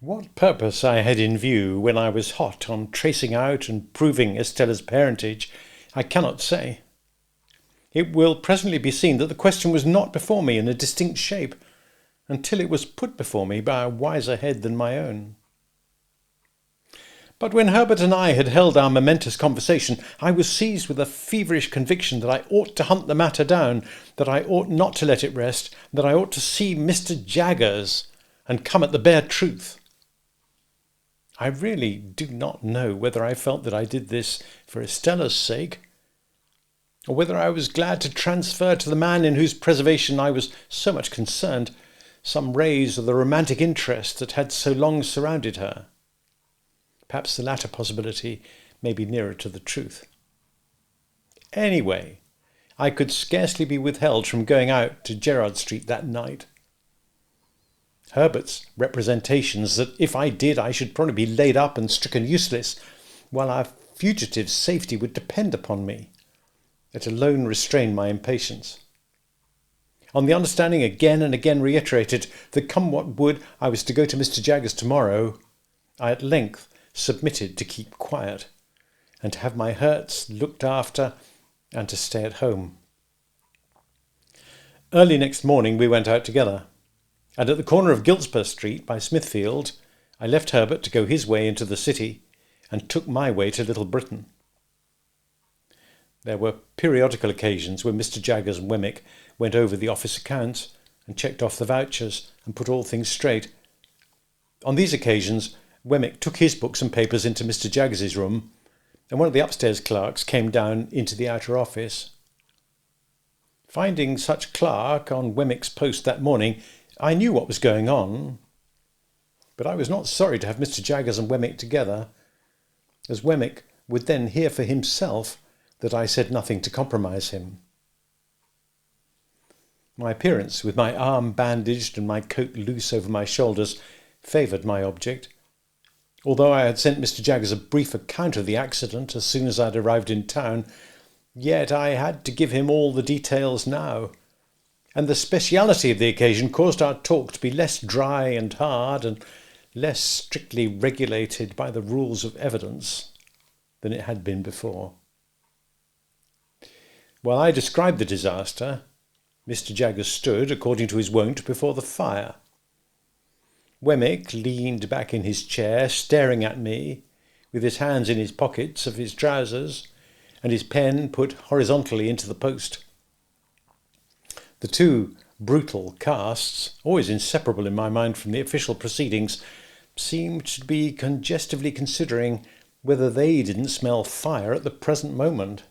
What purpose I had in view when I was hot on tracing out and proving Estella's parentage, I cannot say. It will presently be seen that the question was not before me in a distinct shape, until it was put before me by a wiser head than my own. But when Herbert and I had held our momentous conversation, I was seized with a feverish conviction that I ought to hunt the matter down, that I ought not to let it rest, that I ought to see Mr. Jaggers and come at the bare truth. I really do not know whether I felt that I did this for Estella's sake, or whether I was glad to transfer to the man in whose preservation I was so much concerned some rays of the romantic interest that had so long surrounded her. Perhaps the latter possibility may be nearer to the truth. Anyway, I could scarcely be withheld from going out to Gerrard Street that night. Herbert's representations that if I did I should probably be laid up and stricken useless, while our fugitive's safety would depend upon me, it alone restrained my impatience. On the understanding again and again reiterated that come what would I was to go to Mr. Jaggers tomorrow, I at length submitted to keep quiet, and to have my hurts looked after, and to stay at home. Early next morning we went out together, and at the corner of Giltspur Street by Smithfield, I left Herbert to go his way into the city, and took my way to Little Britain. There were periodical occasions when Mr. Jaggers and Wemmick went over the office accounts, and checked off the vouchers, and put all things straight. On these occasions, Wemmick took his books and papers into Mr. Jaggers's room, and one of the upstairs clerks came down into the outer office. Finding such clerk on Wemmick's post that morning, I knew what was going on, but I was not sorry to have Mr. Jaggers and Wemmick together, as Wemmick would then hear for himself that I said nothing to compromise him. My appearance, with my arm bandaged and my coat loose over my shoulders, favoured my object. Although I had sent Mr. Jaggers a brief account of the accident as soon as I had arrived in town, yet I had to give him all the details now, and the speciality of the occasion caused our talk to be less dry and hard and less strictly regulated by the rules of evidence than it had been before. While I described the disaster, Mr. Jaggers stood, according to his wont, before the fire. Wemmick leaned back in his chair, staring at me, with his hands in his pockets of his trousers, and his pen put horizontally into the post. The two brutal casts, always inseparable in my mind from the official proceedings, seemed to be congestively considering whether they didn't smell fire at the present moment.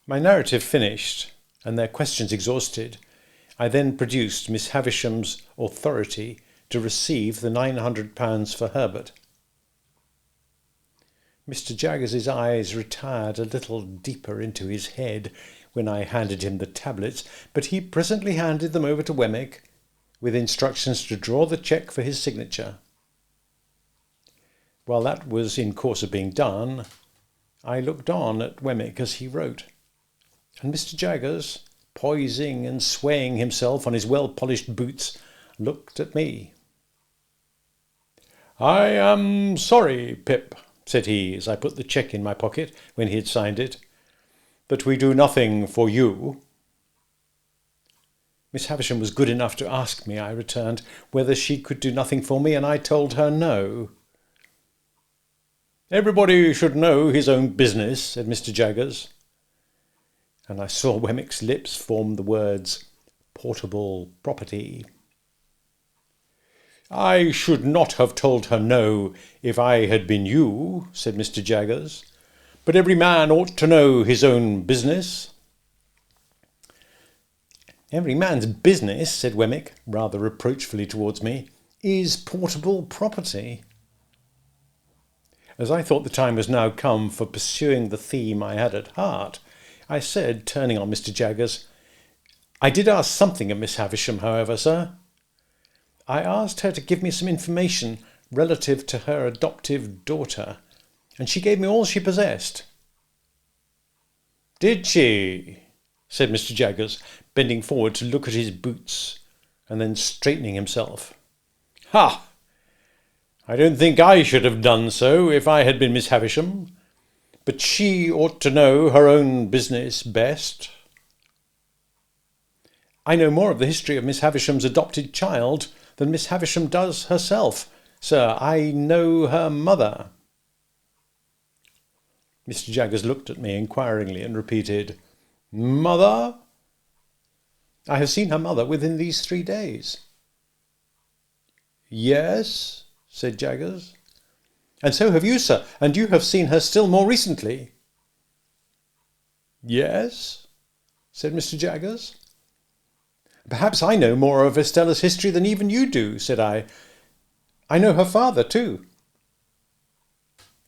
My narrative finished, and their questions exhausted, I then produced Miss Havisham's authority to receive the £900 for Herbert. Mr. Jaggers's eyes retired a little deeper into his head when I handed him the tablets, but he presently handed them over to Wemmick, with instructions to draw the cheque for his signature. While that was in course of being done, I looked on at Wemmick as he wrote, and Mr. Jaggers, poising and swaying himself on his well-polished boots, looked at me. "I am sorry, Pip," said he, as I put the cheque in my pocket when he had signed it, "that we do nothing for you." Miss Havisham was good enough to ask me, I returned, whether she could do nothing for me, and I told her no. "Everybody should know his own business," said Mr. Jaggers. And I saw Wemmick's lips form the words, "portable property." "I should not have told her no if I had been you," said Mr. Jaggers, "but every man ought to know his own business." "Every man's business," said Wemmick, rather reproachfully towards me, "is portable property." As I thought the time was now come for pursuing the theme I had at heart, I said, turning on Mr. Jaggers, "I did ask something of Miss Havisham, however, sir. I asked her to give me some information relative to her adoptive daughter, and she gave me all she possessed." "Did she?" said Mr. Jaggers, bending forward to look at his boots, and then straightening himself. Ha! I don't think I should have done so if I had been Miss Havisham, but she ought to know her own business best. I know more of the history of Miss Havisham's adopted child than Miss Havisham does herself, sir. I know her mother. Mr. Jaggers looked at me inquiringly and repeated, Mother? I have seen her mother within these 3 days. Yes, said Jaggers. And so have you, sir, and you have seen her still more recently. Yes, said Mr. Jaggers. Perhaps I know more of Estella's history than even you do, said I. I know her father, too.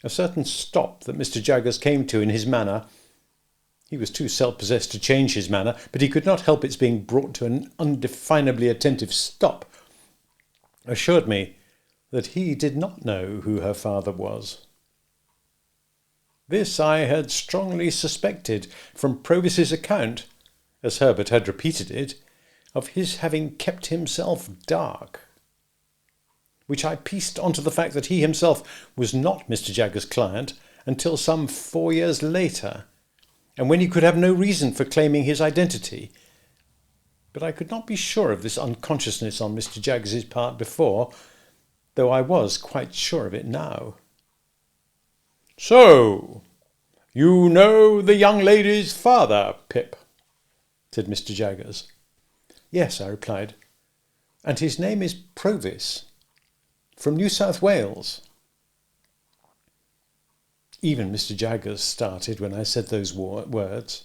A certain stop that Mr. Jaggers came to in his manner, he was too self-possessed to change his manner, but he could not help its being brought to an undefinably attentive stop, assured me that he did not know who her father was. This I had strongly suspected from Provis's account, as Herbert had repeated it, of his having kept himself dark, which I pieced onto the fact that he himself was not Mr. Jaggers' client until some 4 years later, and when he could have no reason for claiming his identity. But I could not be sure of this unconsciousness on Mr. Jaggers' part before, though I was quite sure of it now. So, you know the young lady's father, Pip? Said Mr. Jaggers. Yes, I replied, and his name is Provis, from New South Wales. Even Mr. Jaggers started when I said those words.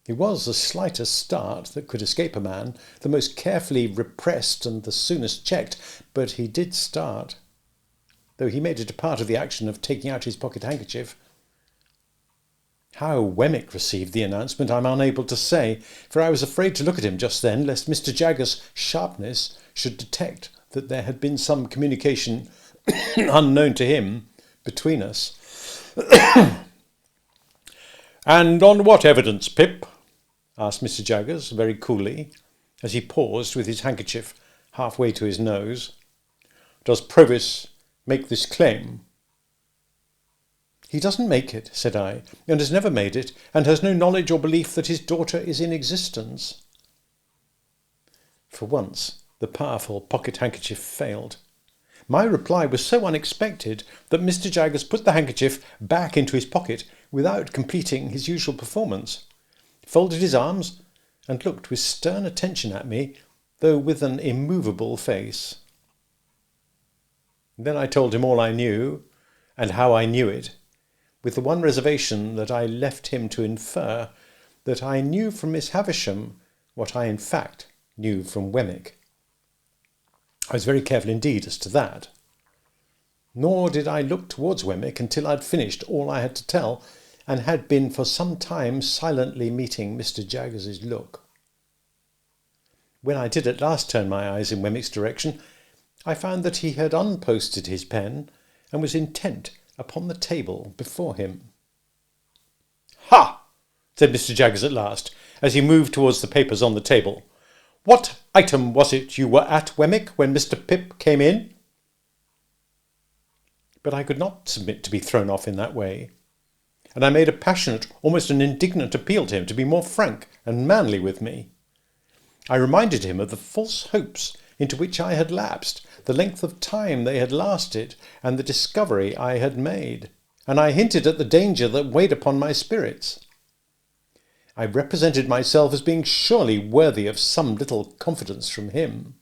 It was the slightest start that could escape a man, the most carefully repressed and the soonest checked, but he did start, though he made it a part of the action of taking out his pocket handkerchief. How Wemmick received the announcement I'm unable to say, for I was afraid to look at him just then, lest Mr. Jaggers' sharpness should detect that there had been some communication unknown to him between us. And on what evidence, Pip? Asked Mr. Jaggers very coolly, as he paused with his handkerchief halfway to his nose. Does Provis make this claim? He doesn't make it, said I, and has never made it, and has no knowledge or belief that his daughter is in existence. For once, the powerful pocket handkerchief failed. My reply was so unexpected that Mr. Jaggers put the handkerchief back into his pocket without completing his usual performance, folded his arms, and looked with stern attention at me, though with an immovable face. Then I told him all I knew, and how I knew it, with the one reservation that I left him to infer that I knew from Miss Havisham what I in fact knew from Wemmick. I was very careful indeed as to that. Nor did I look towards Wemmick until I'd finished all I had to tell, and had been for some time silently meeting Mr. Jaggers' look. When I did at last turn my eyes in Wemmick's direction, I found that he had unposted his pen and was intent upon the table before him. Ha! Said Mr. Jaggers at last, as he moved towards the papers on the table. What item was it you were at, Wemmick, when Mr. Pip came in? But I could not submit to be thrown off in that way, and I made a passionate, almost an indignant appeal to him to be more frank and manly with me. I reminded him of the false hopes into which I had lapsed, the length of time they had lasted, and the discovery I had made, and I hinted at the danger that weighed upon my spirits. I represented myself as being surely worthy of some little confidence from him,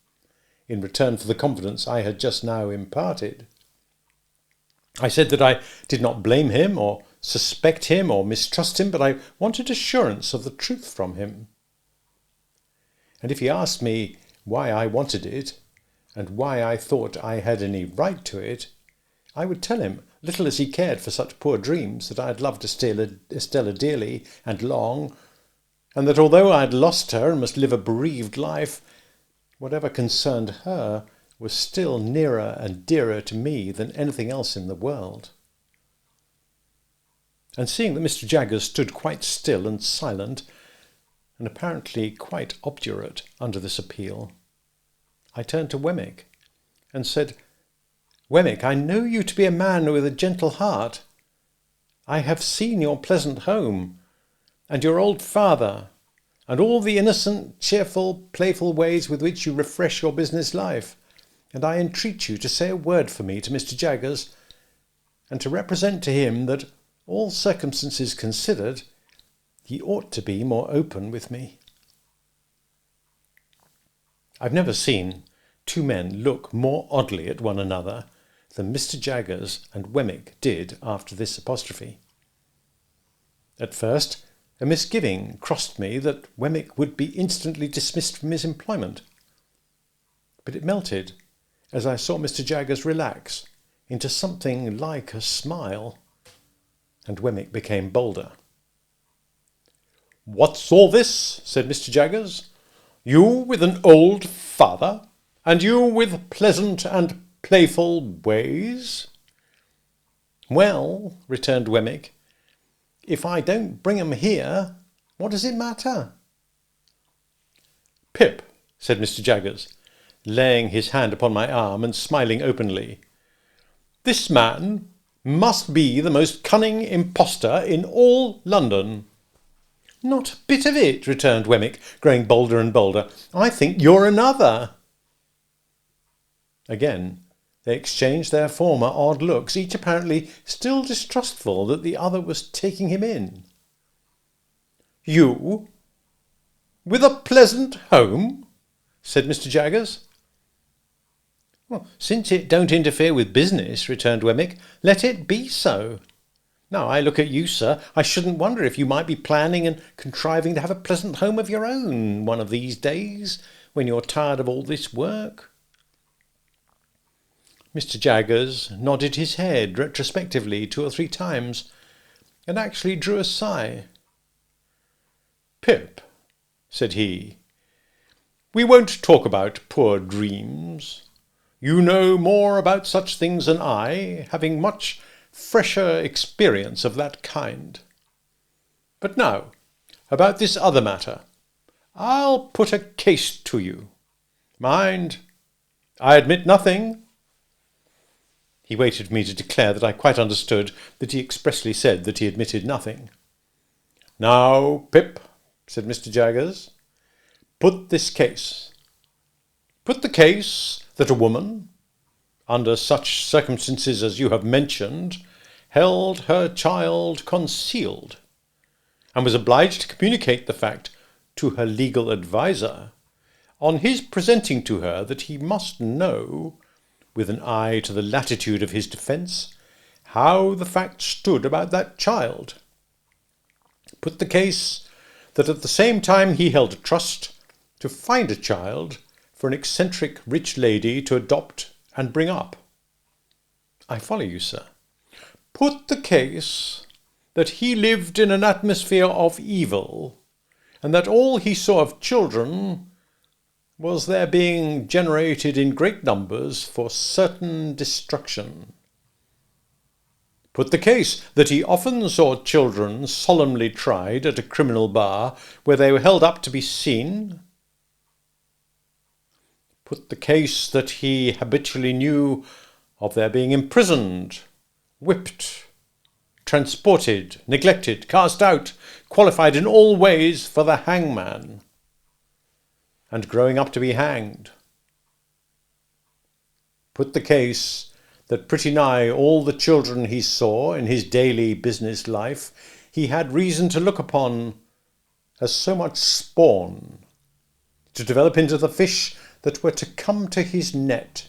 in return for the confidence I had just now imparted. I said that I did not blame him, or suspect him, or mistrust him, but I wanted assurance of the truth from him. And if he asked me why I wanted it, and why I thought I had any right to it, I would tell him, little as he cared for such poor dreams, that I had loved Estella dearly and long, and that although I had lost her and must live a bereaved life, whatever concerned her was still nearer and dearer to me than anything else in the world. And seeing that Mr. Jaggers stood quite still and silent, and apparently quite obdurate under this appeal, I turned to Wemmick, and said, "Wemmick, I know you to be a man with a gentle heart. I have seen your pleasant home, and your old father, and all the innocent, cheerful, playful ways with which you refresh your business life, and I entreat you to say a word for me to Mr. Jaggers, and to represent to him that, all circumstances considered, he ought to be more open with me." I've never seen two men look more oddly at one another than Mr. Jaggers and Wemmick did after this apostrophe. At first, a misgiving crossed me that Wemmick would be instantly dismissed from his employment, but it melted as I saw Mr. Jaggers relax into something like a smile, and Wemmick became bolder. "What's all this?" said Mr. Jaggers. "You with an old father, and you with pleasant and playful ways?" "Well," returned Wemmick, "if I don't bring 'em here, what does it matter?" "Pip," said Mr. Jaggers, laying his hand upon my arm and smiling openly, "this man must be the most cunning impostor in all London." "Not a bit of it," returned Wemmick, growing bolder and bolder. "I think you're another." Again they exchanged their former odd looks, each apparently still distrustful that the other was taking him in. "You with a pleasant home?" said Mr. Jaggers. "Well, since it don't interfere with business," returned Wemmick, "let it be so. Now I look at you, sir, I shouldn't wonder if you might be planning and contriving to have a pleasant home of your own one of these days, when you're tired of all this work." Mr. Jaggers nodded his head retrospectively 2 or 3 times, and actually drew a sigh. "Pip," said he, "we won't talk about poor dreams. You know more about such things than I, having much fresher experience of that kind. But now, about this other matter. I'll put a case to you. Mind, I admit nothing." He waited for me to declare that I quite understood that he expressly said that he admitted nothing. "Now, Pip," said Mr. Jaggers, "put this case. Put the case that a woman, under such circumstances as you have mentioned, held her child concealed, and was obliged to communicate the fact to her legal adviser, on his presenting to her that he must know, with an eye to the latitude of his defence, how the fact stood about that child. Put the case that at the same time he held a trust to find a child for an eccentric rich lady to adopt and bring up. I follow you, sir. Put the case that he lived in an atmosphere of evil, and that all he saw of children was their being generated in great numbers for certain destruction. Put the case that he often saw children solemnly tried at a criminal bar, where they were held up to be seen. Put the case that he habitually knew of their being imprisoned, whipped, transported, neglected, cast out, qualified in all ways for the hangman, and growing up to be hanged. Put the case that pretty nigh all the children he saw in his daily business life he had reason to look upon as so much spawn, to develop into the fish that were to come to his net,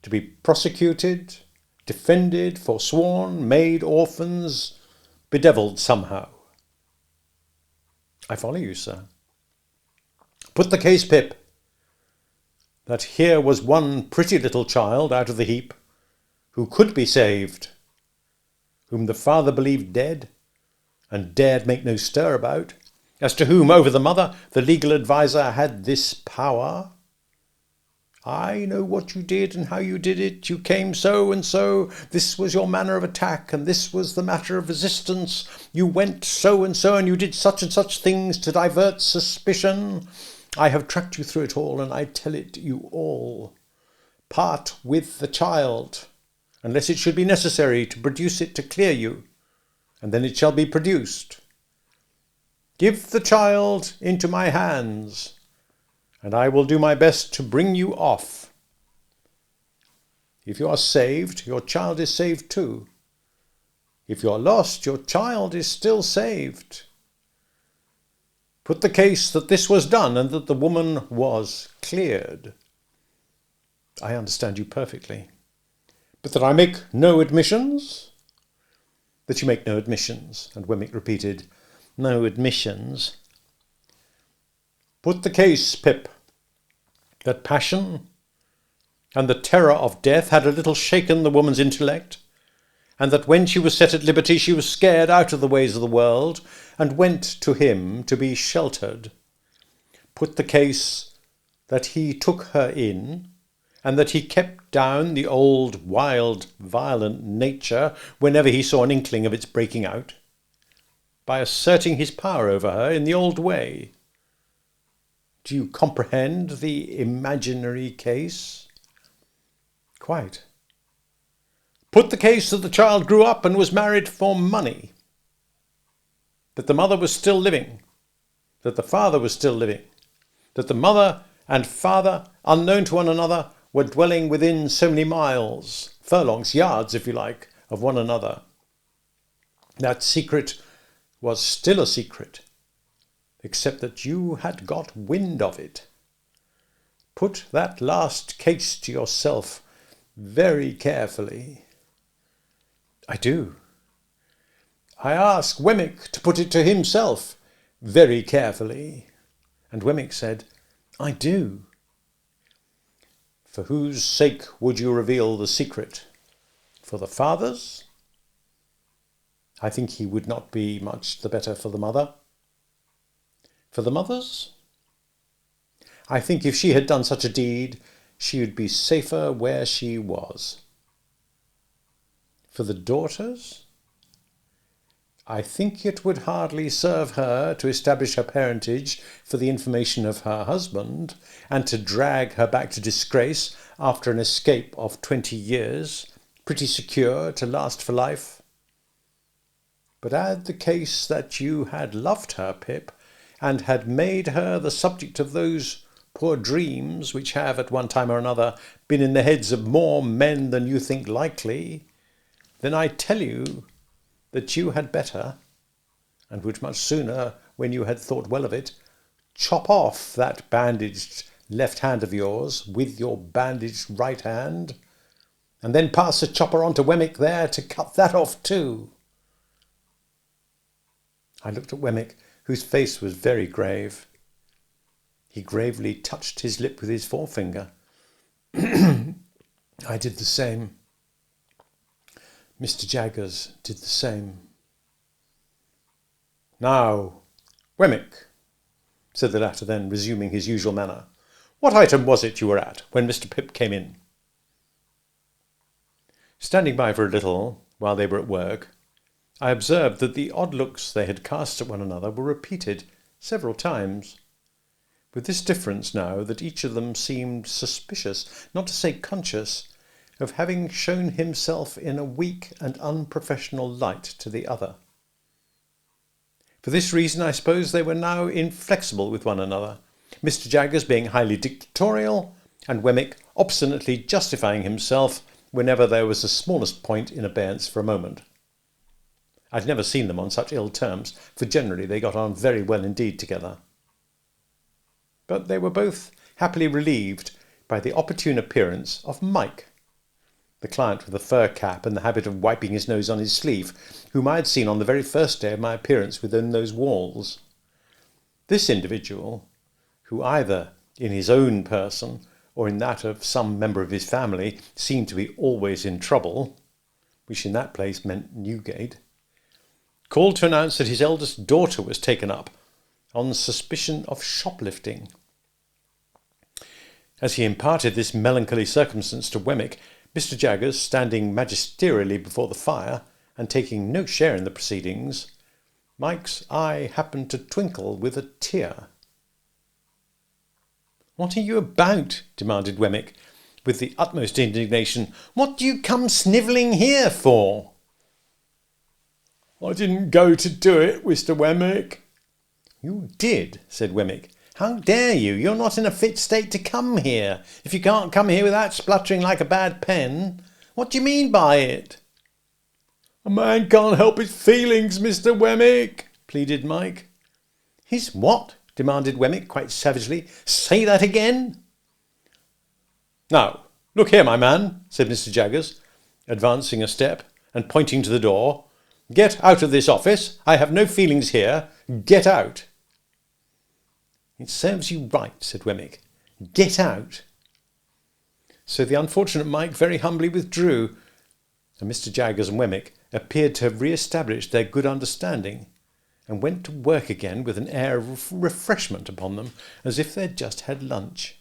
to be prosecuted, defended, forsworn, made orphans, bedevilled somehow. I follow you, sir. Put the case, Pip, that here was one pretty little child out of the heap, who could be saved, whom the father believed dead, and dared make no stir about, as to whom over the mother the legal adviser had this power. I know what you did and how you did it. You came so and so. This was your manner of attack, and this was the matter of resistance. You went so, and you did such and such things to divert suspicion. I have tracked you through it all, and I tell it you all. part with the child, unless it should be necessary to produce it to clear you, and then it shall be produced. Give the child into my hands, and I will do my best to bring you off. If you are saved, your child is saved too. If you are lost, your child is still saved. Put the case that this was done and that the woman was cleared. I understand you perfectly. But that I make no admissions? That you make no admissions. And Wemmick repeated, no admissions. Put the case, Pip, that passion and the terror of death had a little shaken the woman's intellect, and that when she was set at liberty she was scared out of the ways of the world, and went to him to be sheltered. Put the case that he took her in, and that he kept down the old, wild, violent nature whenever he saw an inkling of its breaking out, by asserting his power over her in the old way. Do you comprehend the imaginary case? Quite. Put the case that the child grew up and was married for money, that the mother was still living, that the father was still living, that the mother and father, unknown to one another, were dwelling within so many miles, furlongs, yards, if you like, of one another. That secret was still a secret, except that you had got wind of it. Put that last case to yourself very carefully. I do. I ask Wemmick to put it to himself very carefully. And Wemmick said, I do. For whose sake would you reveal the secret? For the father's? I think he would not be much the better for the mother. For the mother's? I think if she had done such a deed, she would be safer where she was. For the daughter's? I think it would hardly serve her to establish her parentage for the information of her husband, and to drag her back to disgrace after an escape of 20 years, pretty secure to last for life. But add the case that you had loved her, Pip, and had made her the subject of those poor dreams which have, at one time or another, been in the heads of more men than you think likely, then I tell you that you had better, and would much sooner, when you had thought well of it, chop off that bandaged left hand of yours with your bandaged right hand, and then pass the chopper on to Wemmick there to cut that off too. I looked at Wemmick, whose face was very grave. He gravely touched his lip with his forefinger. I did the same. Mr. Jaggers did the same. Now, Wemmick, said the latter then, resuming his usual manner, what item was it you were at when Mr. Pip came in? Standing by for a little, while they were at work, I observed that the odd looks they had cast at one another were repeated several times, with this difference now that each of them seemed suspicious, not to say conscious, of having shown himself in a weak and unprofessional light to the other. For this reason, I suppose they were now inflexible with one another, Mr. Jaggers being highly dictatorial, and Wemmick obstinately justifying himself whenever there was the smallest point in abeyance for a moment. I'd never seen them on such ill terms, for generally they got on very well indeed together. But they were both happily relieved by the opportune appearance of Mike, the client with the fur cap and the habit of wiping his nose on his sleeve, whom I had seen on the very first day of my appearance within those walls. This individual, who either in his own person or in that of some member of his family seemed to be always in trouble, which in that place meant Newgate, called to announce that his eldest daughter was taken up on suspicion of shoplifting. As he imparted this melancholy circumstance to Wemmick, Mr. Jaggers, standing magisterially before the fire and taking no share in the proceedings, Mike's eye happened to twinkle with a tear. "What are you about?" demanded Wemmick, with the utmost indignation. "What do you come snivelling here for?" "I didn't go to do it, Mr. Wemmick." "You did," said Wemmick. "How dare you? You're not in a fit state to come here. If you can't come here without spluttering like a bad pen, what do you mean by it?" "A man can't help his feelings, Mr. Wemmick," pleaded Mike. "His what?" demanded Wemmick quite savagely. "Say that again." "Now, look here, my man," said Mr. Jaggers, advancing a step and pointing to the door. "Get out of this office. I have no feelings here. Get out." "It serves you right," said Wemmick. "Get out." So the unfortunate Mike very humbly withdrew, and Mr. Jaggers and Wemmick appeared to have re-established their good understanding, and went to work again with an air of refreshment upon them, as if they had just had lunch.